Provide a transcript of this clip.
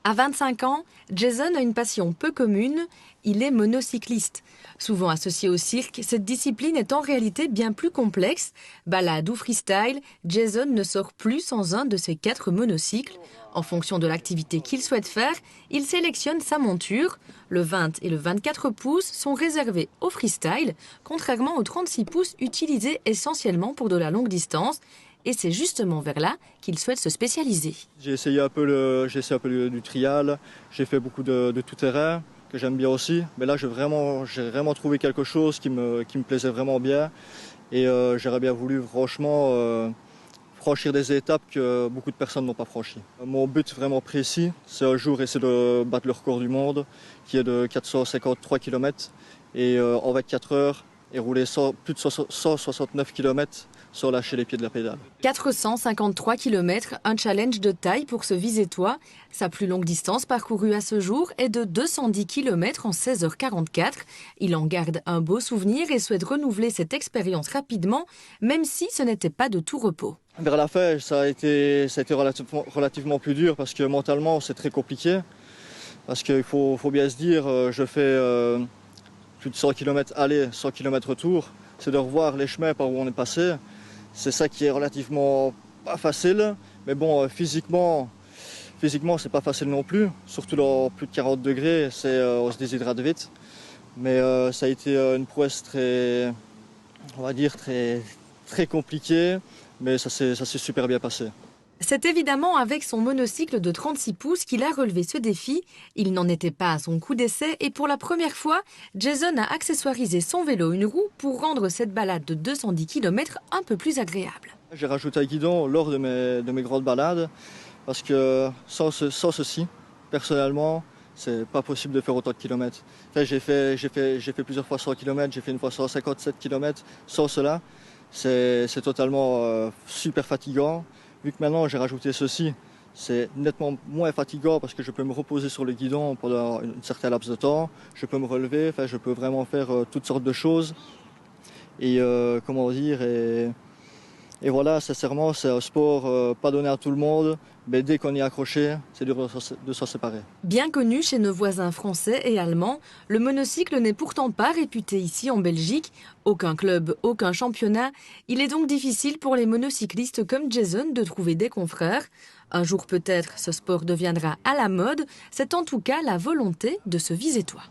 À 25 ans, Jason a une passion peu commune, il est monocycliste. Souvent associé au cirque, cette discipline est en réalité bien plus complexe. Balade ou freestyle, Jason ne sort plus sans un de ses 4 monocycles. En fonction de l'activité qu'il souhaite faire, il sélectionne sa monture. Le 20 et le 24 pouces sont réservés au freestyle, contrairement aux 36 pouces utilisés essentiellement pour de la longue distance. Et c'est justement vers là qu'il souhaite se spécialiser. J'ai essayé du trial, j'ai fait beaucoup de tout-terrain, que j'aime bien aussi. Mais là, j'ai vraiment trouvé quelque chose qui me plaisait vraiment bien. Et j'aurais bien voulu, franchement, franchir des étapes que beaucoup de personnes n'ont pas franchies. Mon but vraiment précis, c'est un jour essayer de battre le record du monde, qui est de 453 km. Et en 24 heures, et rouler plus de 169 km sans lâcher les pieds de la pédale. 453 km, un challenge de taille pour ce Visétois. Sa plus longue distance parcourue à ce jour est de 210 km en 16h44. Il en garde un beau souvenir et souhaite renouveler cette expérience rapidement, même si ce n'était pas de tout repos. Vers la fin, ça a été relativement plus dur parce que mentalement, c'est très compliqué. Parce qu'il faut bien se dire, je fais plus de 100 km aller, 100 km retour. C'est de revoir les chemins par où on est passé. C'est ça qui est relativement pas facile. Mais bon, physiquement, c'est pas facile non plus. Surtout dans plus de 40 degrés, on se déshydrate vite. Mais ça a été une prouesse très compliquée. Mais ça s'est super bien passé. C'est évidemment avec son monocycle de 36 pouces qu'il a relevé ce défi. Il n'en était pas à son coup d'essai et pour la première fois, Jason a accessoirisé son vélo une roue pour rendre cette balade de 210 km un peu plus agréable. J'ai rajouté un guidon lors de mes grandes balades parce que sans ceci, personnellement, c'est pas possible de faire autant de kilomètres. Enfin, j'ai fait plusieurs fois 100 km, j'ai fait une fois 157 km. Sans cela, c'est totalement super fatigant. Vu que maintenant j'ai rajouté ceci, c'est nettement moins fatigant parce que je peux me reposer sur le guidon pendant un certain laps de temps. Je peux me relever, enfin, je peux vraiment faire toutes sortes de choses. Et et voilà, sincèrement, c'est un sport pas donné à tout le monde, mais dès qu'on y est accroché, c'est dur de s'en séparer. Bien connu chez nos voisins français et allemands, le monocycle n'est pourtant pas réputé ici en Belgique. Aucun club, aucun championnat. Il est donc difficile pour les monocyclistes comme Jason de trouver des confrères. Un jour peut-être, ce sport deviendra à la mode. C'est en tout cas la volonté de ce Visétois.